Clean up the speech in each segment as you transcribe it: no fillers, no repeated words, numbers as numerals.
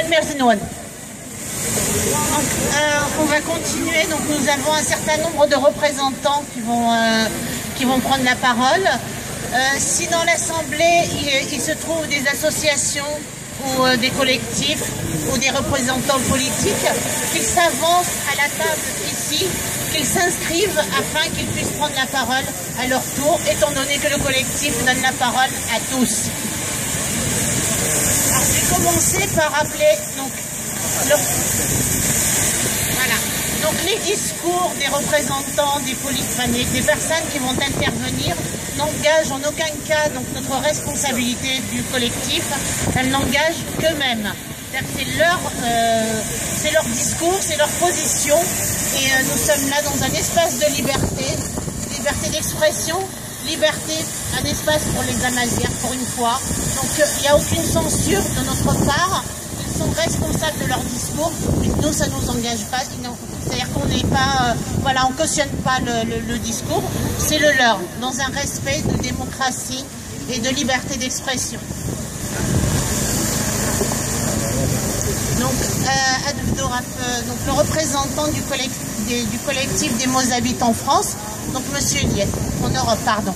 Merci Noël. On va continuer. Donc nous avons un certain nombre de représentants qui vont prendre la parole. Si dans l'Assemblée, il se trouve des associations ou des collectifs ou des représentants politiques, qu'ils s'avancent à la table ici, qu'ils s'inscrivent afin qu'ils puissent prendre la parole à leur tour, étant donné que le collectif donne la parole à tous. Alors, je vais commencer commencer par rappeler voilà. Donc les discours des représentants des politiques, des personnes qui vont intervenir n'engagent en aucun cas donc notre responsabilité du collectif, elles n'engagent qu'eux-mêmes. C'est leur discours, c'est leur position, et nous sommes là dans un espace de liberté d'expression, un espace pour les Amazières pour une fois. Donc il n'y a aucune censure de notre part. Ils sont responsables de leur discours, mais nous ça ne nous engage pas. C'est-à-dire qu'on n'est pas, voilà, on cautionne pas le discours, c'est le leur, dans un respect de démocratie et de liberté d'expression. Donc, donc le représentant du collectif des Mozabites en France, donc Monsieur Liet, en Europe, pardon.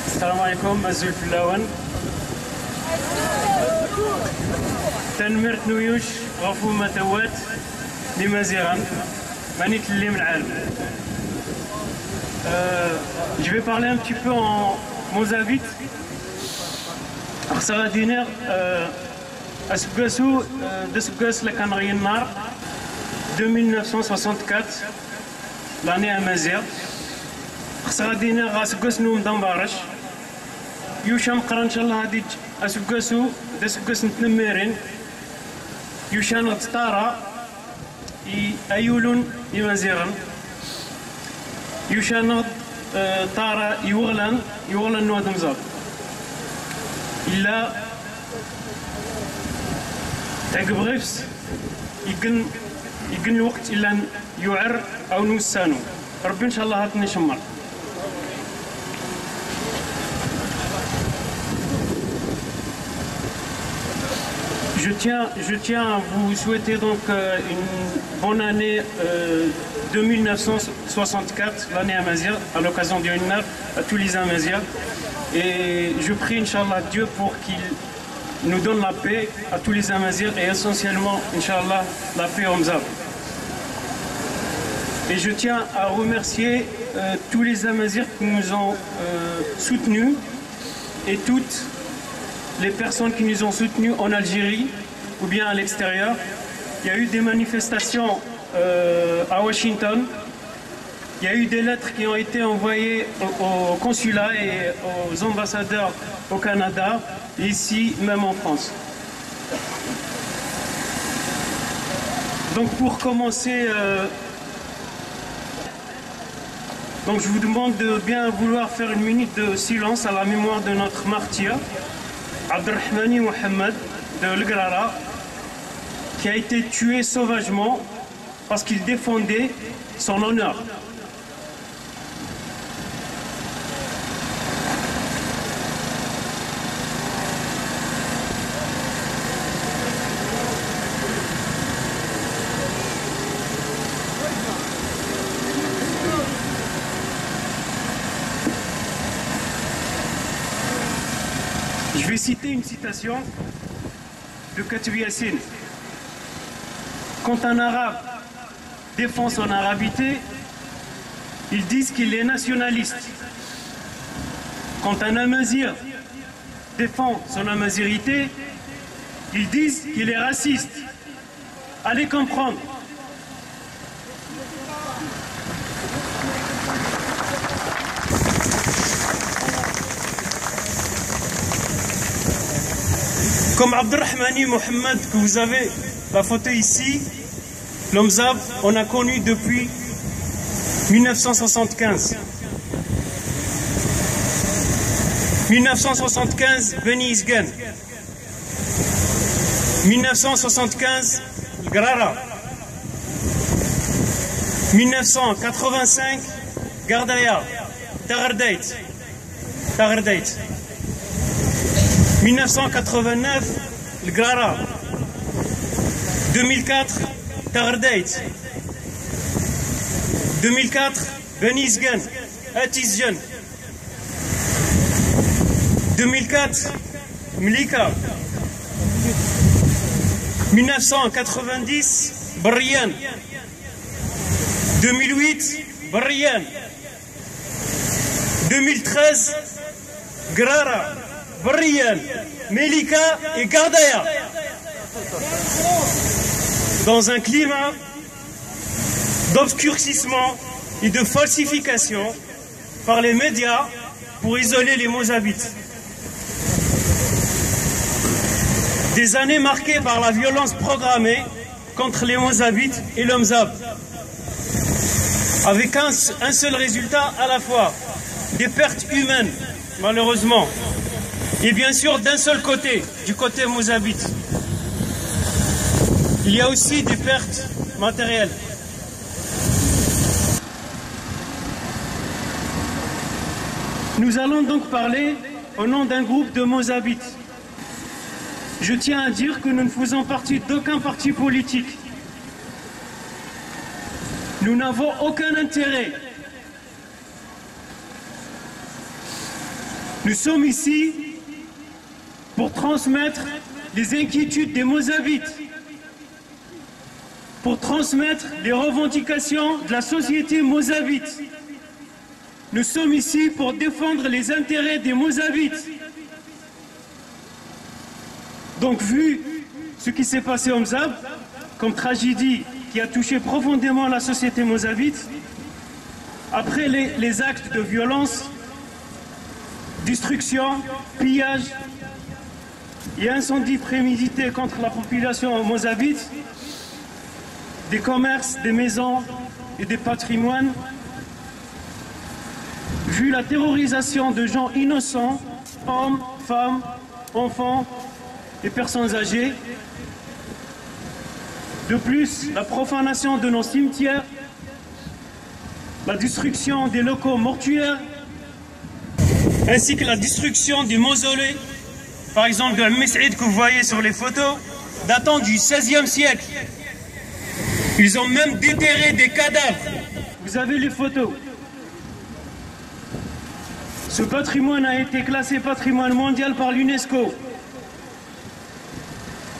السلام عليكم مزول في اللون تنمرت نويوش غفو متوات لمزيغان مانيت اللي من العالم. Je vais parler un petit peu en mozabite. خسارة دينار أسبقاسو دسبقاس لكان غي النار 1964 l'année أمازيغ خسارة دينار غاسبقاس نوم دنبارش يوشام قرا إن شاء الله هادي أسبقاسو دسبقاس نتنميرين يوشان غتطارا أيولون يمازيغن يوشان طارا يوغلان نواد مزاب إلا تعقب غيفس يقن الوقت إلا يعر أو نوسانو ربي إن شاء الله هاتني شمر. Je tiens à vous souhaiter donc une bonne année de 1964, l'année Amazigh, à l'occasion du Yonnar, à tous les Amazighs. Et je prie, Inch'Allah, Dieu pour qu'il nous donne la paix à tous les Amazighs et essentiellement, Inch'Allah, la paix aux Mzab. Et je tiens à remercier tous les Amazighs qui nous ont soutenus et toutes les personnes qui nous ont soutenus en Algérie ou bien à l'extérieur. Il y a eu des manifestations à Washington. Il y a eu des lettres qui ont été envoyées au consulat et aux ambassadeurs au Canada, et ici même en France. Donc pour commencer, donc je vous demande de bien vouloir faire une minute de silence à la mémoire de notre martyr, Abdelrahmani Mohamed de L'Grara, qui a été tué sauvagement parce qu'il défendait son honneur. Je vais citer une citation de Katib Yassine. Quand un arabe défend son arabité, ils disent qu'il est nationaliste. Quand un amazigh défend son amazirité, ils disent qu'il est raciste. Allez comprendre. Comme Abdelrahmani Mohamed que vous avez la photo ici, l'Omzab, on a connu depuis 1975. 1975, Beni Isgan. 1975, Grara. 1985, Gardaya, Tagerdeit. 1989, le Grara. 2004, Tagerdeit. 2004, Benizgan, Atizjan. 2004, Mlika. 1990, Brian. 2008, Barriyan. 2013, Grara, Barriyan, Melika et Gardaya. Dans un climat d'obscurcissement et de falsification par les médias pour isoler les Mozabites. Des années marquées par la violence programmée contre les Mozabites et le Mzab, avec un seul résultat à la fois, des pertes humaines, malheureusement, et bien sûr d'un seul côté, du côté Mozabite. Il y a aussi des pertes matérielles. Nous allons donc parler au nom d'un groupe de Mozabites. Je tiens à dire que nous ne faisons partie d'aucun parti politique. Nous n'avons aucun intérêt. Nous sommes ici pour transmettre les inquiétudes des Mozabites, pour transmettre les revendications de la société mozabite. Nous sommes ici pour défendre les intérêts des Mozabites. Donc, vu ce qui s'est passé au Mzab, comme tragédie qui a touché profondément la société mozabite, après les actes de violence, destruction, pillage et incendie prémédité contre la population mozabite, des commerces, des maisons et des patrimoines, vu la terrorisation de gens innocents, hommes, femmes, enfants et personnes âgées, de plus la profanation de nos cimetières, la destruction des locaux mortuaires, ainsi que la destruction des mausolées, par exemple de Al-Mes'id que vous voyez sur les photos, datant du XVIe siècle. Ils ont même déterré des cadavres. Vous avez les photos. Ce patrimoine a été classé patrimoine mondial par l'UNESCO.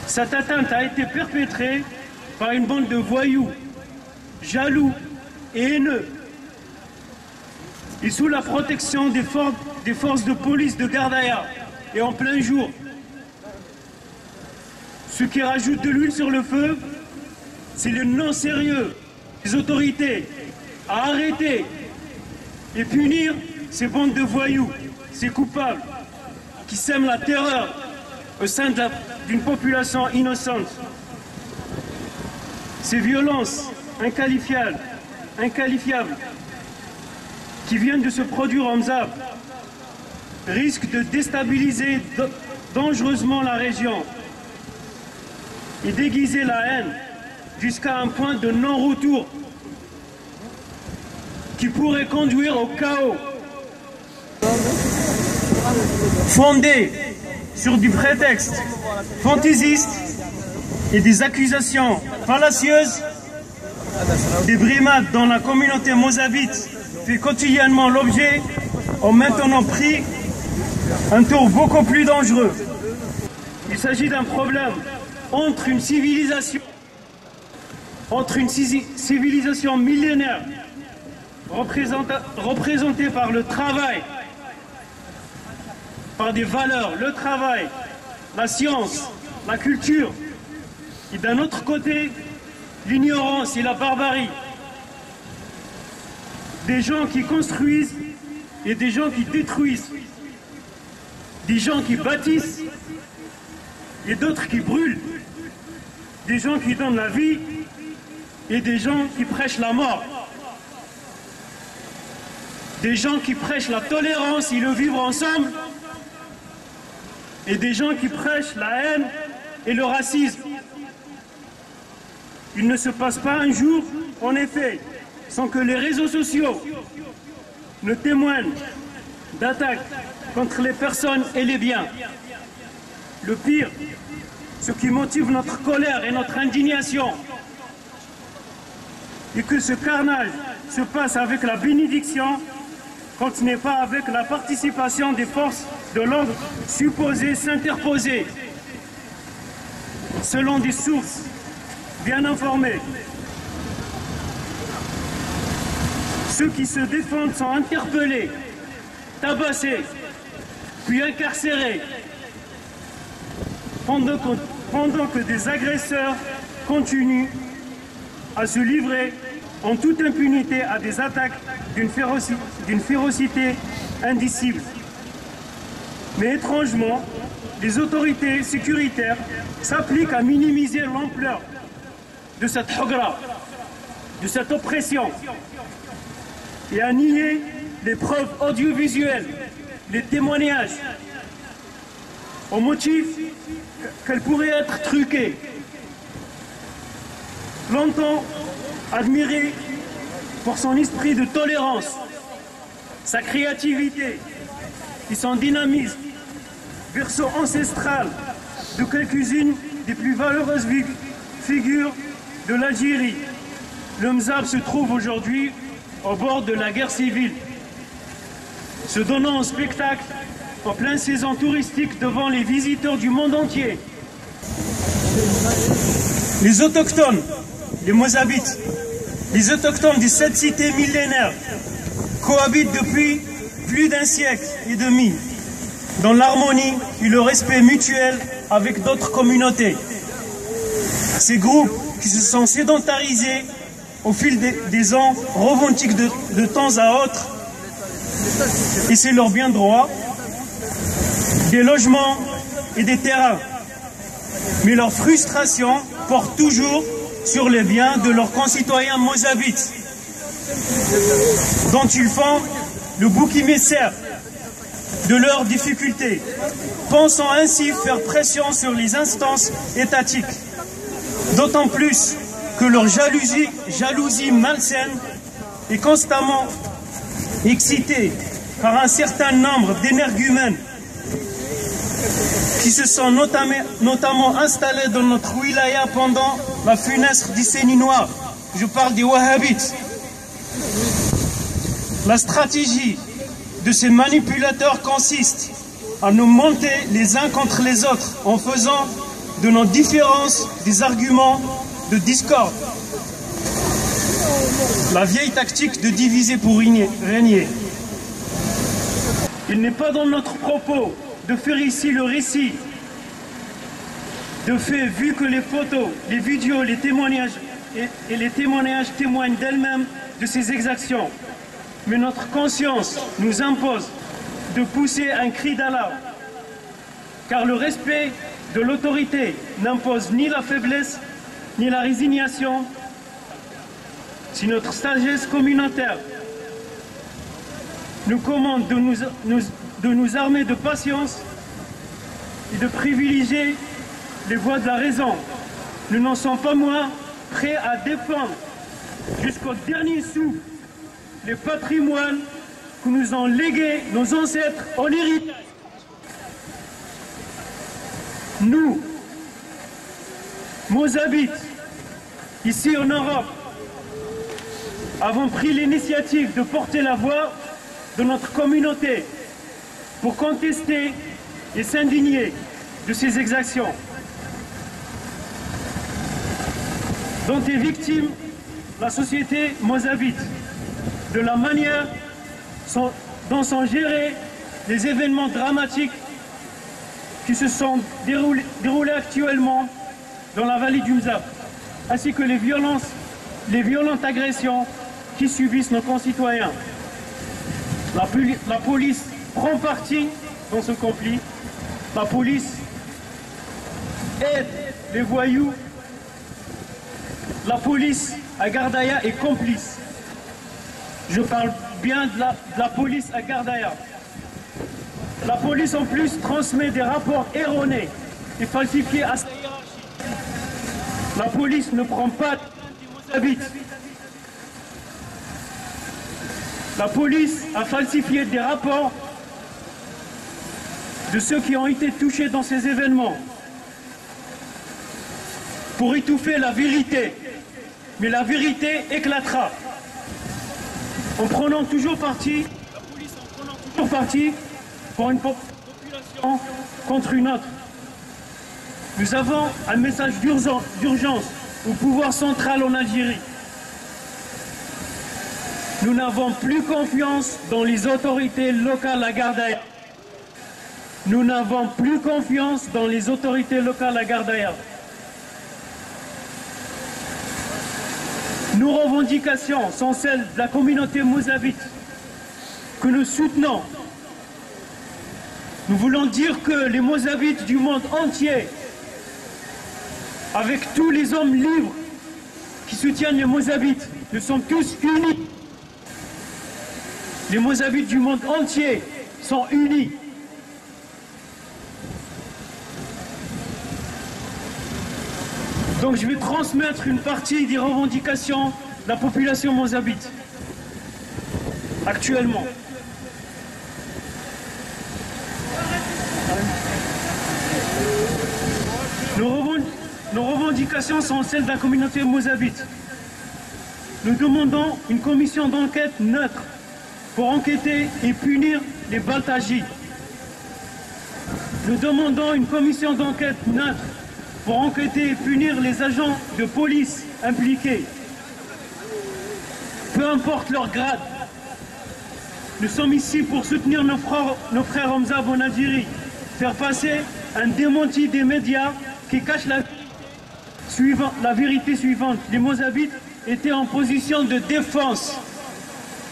Cette atteinte a été perpétrée par une bande de voyous, jaloux et haineux, et sous la protection des forces de police de Gardaya, et en plein jour. Ce qui rajoute de l'huile sur le feu, c'est le non-sérieux des autorités à arrêter et punir ces bandes de voyous, ces coupables qui sèment la terreur au sein d'une population innocente. Ces violences inqualifiables qui viennent de se produire en Mzab risquent de déstabiliser dangereusement la région et d'aiguiser la haine jusqu'à un point de non-retour qui pourrait conduire au chaos. Fondé sur du prétexte fantaisiste et des accusations fallacieuses, des brimades dont la communauté mozabite fait quotidiennement l'objet ont maintenant pris un tour beaucoup plus dangereux. Il s'agit d'un problème entre une civilisation millénaire représentée par le travail, par des valeurs, le travail, la science, la culture, et d'un autre côté, l'ignorance et la barbarie. Des gens qui construisent et des gens qui détruisent. Des gens qui bâtissent et d'autres qui brûlent. Des gens qui donnent la vie et des gens qui prêchent la mort. Des gens qui prêchent la tolérance et le vivre ensemble. Et des gens qui prêchent la haine et le racisme. Il ne se passe pas un jour, en effet, sans que les réseaux sociaux ne témoignent d'attaques contre les personnes et les biens. Le pire, ce qui motive notre colère et notre indignation, est que ce carnage se passe avec la bénédiction quand ce n'est pas avec la participation des forces de l'ordre supposées s'interposer. Selon des sources bien informées, Ceux qui se défendent sont interpellés, tabassés, puis incarcérés, pendant que des agresseurs continuent à se livrer en toute impunité à des attaques d'une férocité indicible. Mais étrangement, les autorités sécuritaires s'appliquent à minimiser l'ampleur de cette hogra, de cette oppression, et à nier les preuves audiovisuelles, les témoignages, au motif qu'elles pourraient être truquées. Longtemps admiré pour son esprit de tolérance, sa créativité et son dynamisme, berceau ancestral de quelques-unes des plus valeureuses figures de l'Algérie, le Mzab se trouve aujourd'hui au bord de la guerre civile, se donnant en spectacle en pleine saison touristique devant les visiteurs du monde entier. Les autochtones, les Mozabites, les autochtones de cette cité millénaire cohabitent depuis plus d'un siècle et demi dans l'harmonie et le respect mutuel avec d'autres communautés. Ces groupes qui se sont sédentarisés au fil des ans revendiquent de temps à autre, et c'est leur bien droit, des logements et des terrains. Mais leur frustration porte toujours sur les biens de leurs concitoyens mozabites, dont ils font le bouc émissaire de leurs difficultés, pensant ainsi faire pression sur les instances étatiques. D'autant plus que leur jalousie malsaine est constamment excitée par un certain nombre d'énergumènes qui se sont notamment installés dans notre wilaya pendant la funeste décennie noire. Je parle des Wahhabites. La stratégie de ces manipulateurs consiste à nous monter les uns contre les autres en faisant de nos différences des arguments de discorde. La vieille tactique de diviser pour régner. Il n'est pas dans notre propos de faire ici le récit de faits, vu que les photos, les vidéos, les témoignages et les témoignages témoignent d'elles-mêmes de ces exactions. Mais notre conscience nous impose de pousser un cri d'alarme, car le respect de l'autorité n'impose ni la faiblesse ni la résignation. Si notre sagesse communautaire nous commande de nous armer de patience et de privilégier les voies de la raison, nous n'en sommes pas moins prêts à défendre jusqu'au dernier souffle les patrimoines que nous ont légués nos ancêtres en héritage. Nous, Mozabites, ici en Europe, avons pris l'initiative de porter la voix de notre communauté pour contester et s'indigner de ces exactions dont est victime la société mozabite, de la manière dont sont gérés les événements dramatiques qui se sont déroulés actuellement dans la vallée du Mzab, ainsi que les violentes agressions qui subissent nos concitoyens. La police prend parti dans ce conflit. La police aide les voyous. La police à Gardaïa est complice. Je parle bien de la police à Gardaïa. La police en plus transmet des rapports erronés et falsifiés à sa hiérarchie. La police ne prend pas des Mozabites. La police a falsifié des rapports de ceux qui ont été touchés dans ces événements pour étouffer la vérité. Mais la vérité éclatera. En prenant toujours parti, la police en prenant toujours parti pour une population contre une autre. Nous avons un message d'urgence au pouvoir central en Algérie. Nous n'avons plus confiance dans les autorités locales à Gardaïa. Nous n'avons plus confiance dans les autorités locales à Gardaïa. Nos revendications sont celles de la communauté mozabite que nous soutenons. Nous voulons dire que les Mozabites du monde entier, avec tous les hommes libres qui soutiennent les Mozabites, nous sommes tous unis. Les Mozabites du monde entier sont unis. Donc je vais transmettre une partie des revendications de la population mozabite actuellement. Nos revendications sont celles de la communauté mozabite. Nous demandons une commission d'enquête neutre pour enquêter et punir les Baltagis. Nous demandons une commission d'enquête neutre pour enquêter et punir les agents de police impliqués, peu importe leur grade. Nous sommes ici pour soutenir nos frères Hamza en Algérie, faire passer un démenti des médias qui cache la vérité suivante. Les Mozabites étaient en position de défense.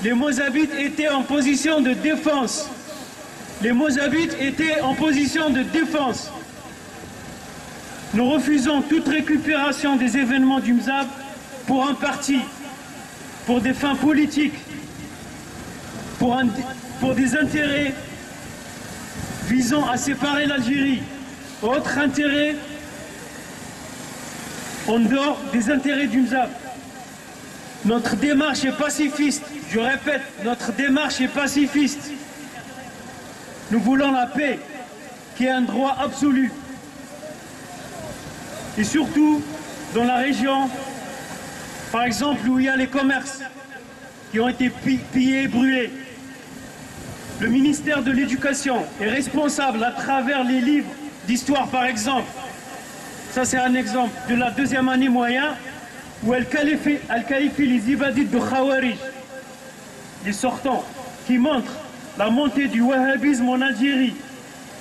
Les Mozabites étaient en position de défense. Les Mozabites étaient en position de défense. Nous refusons toute récupération des événements du Mzab pour un parti, pour des fins politiques, pour des intérêts visant à séparer l'Algérie. Autre intérêt en dehors des intérêts du Mzab. Notre démarche est pacifiste. Je répète, notre démarche est pacifiste. Nous voulons la paix, qui est un droit absolu. Et surtout, dans la région, par exemple, où il y a les commerces qui ont été pillés et brûlés. Le ministère de l'Éducation est responsable à travers les livres d'histoire, par exemple. Ça, c'est un exemple de la deuxième année moyenne, où elle qualifie les ibadites de Khawarij, les sortants, qui montrent la montée du wahhabisme en Algérie,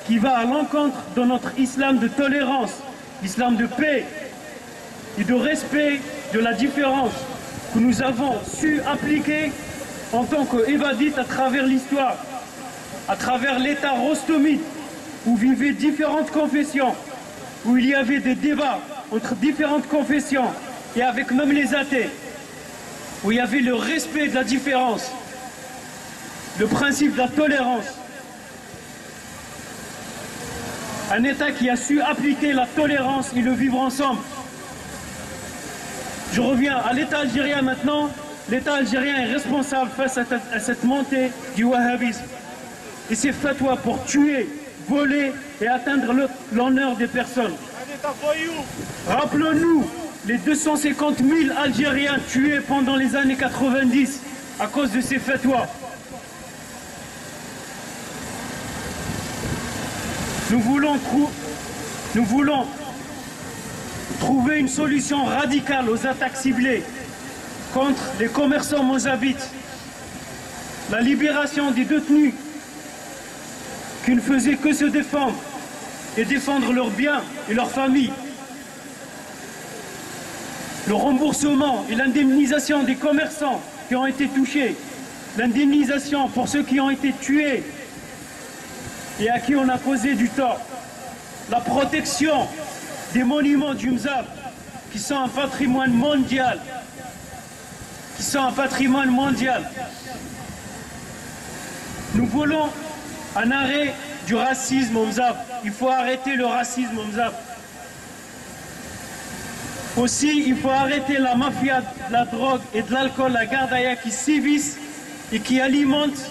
qui va à l'encontre de notre islam de tolérance, l'islam de paix et de respect de la différence que nous avons su appliquer en tant qu'ébadites à travers l'histoire, à travers l'État rostomite, où vivaient différentes confessions, où il y avait des débats entre différentes confessions, et avec même les athées, où il y avait le respect de la différence, le principe de la tolérance. Un État qui a su appliquer la tolérance et le vivre ensemble. Je reviens à l'État algérien maintenant. L'État algérien est responsable face à cette montée du wahhabisme. Et c'est fatwa pour tuer, voler et atteindre l'honneur des personnes. Rappelons-nous les 250 000 Algériens tués pendant les années 90 à cause de ces fatwas. Nous voulons trouver une solution radicale aux attaques ciblées contre les commerçants mozabites. La libération des détenus qui ne faisaient que se défendre et défendre leurs biens et leurs familles. Le remboursement et l'indemnisation des commerçants qui ont été touchés. L'indemnisation pour ceux qui ont été tués et à qui on a causé du tort. La protection des monuments du Mzab qui sont un patrimoine mondial. Nous voulons un arrêt du racisme au Mzab. Il faut arrêter le racisme au Mzab. Aussi, il faut arrêter la mafia de la drogue et de l'alcool à Gardaïa qui sévissent et qui alimentent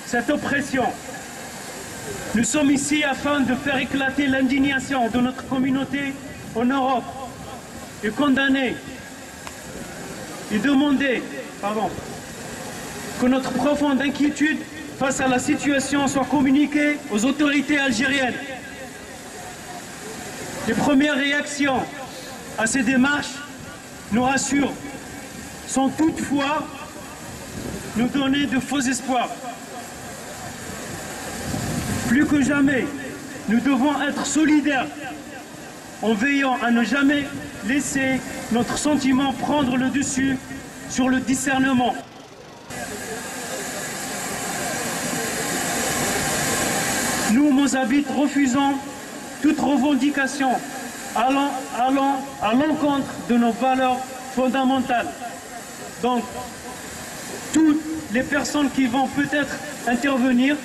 cette oppression. Nous sommes ici afin de faire éclater l'indignation de notre communauté en Europe et condamner et demander que notre profonde inquiétude face à la situation soit communiquée aux autorités algériennes. Les premières réactions à ces démarches nous rassurent, sont toutefois nous donner de faux espoirs. Plus que jamais, nous devons être solidaires en veillant à ne jamais laisser notre sentiment prendre le dessus sur le discernement. Nous, Mozabites, refusons toute revendication allant à l'encontre de nos valeurs fondamentales. Donc, toutes les personnes qui vont peut-être intervenir,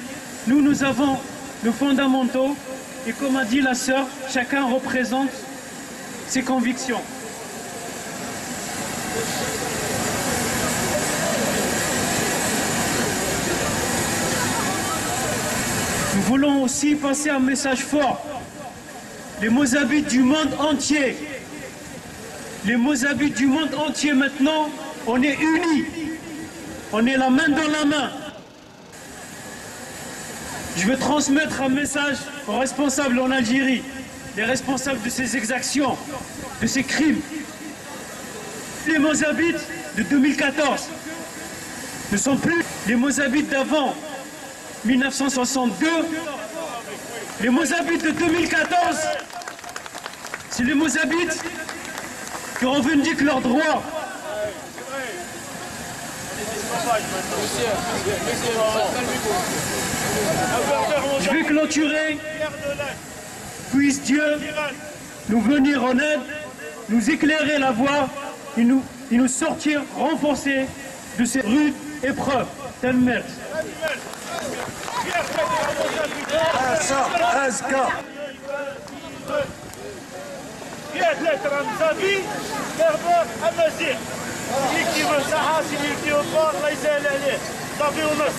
nous avons nos fondamentaux et comme a dit la sœur, chacun représente ses convictions. Nous voulons aussi passer un message fort. Les Mozabites du monde entier, maintenant, on est unis. On est la main dans la main. Je veux transmettre un message aux responsables en Algérie, les responsables de ces exactions, de ces crimes. Les Mozabites de 2014 ne sont plus les Mozabites d'avant 1962. Les Mozabites de 2014, c'est les Mozabites qui revendiquent leurs droits. Je vais clôturer. Puisse Dieu nous venir en aide, nous éclairer la voie et nous sortir renforcés de ces rudes épreuves. Telmet. اللي يكتب صحاسي اللي يكتب بار الله يسهل عليه صافي ونص.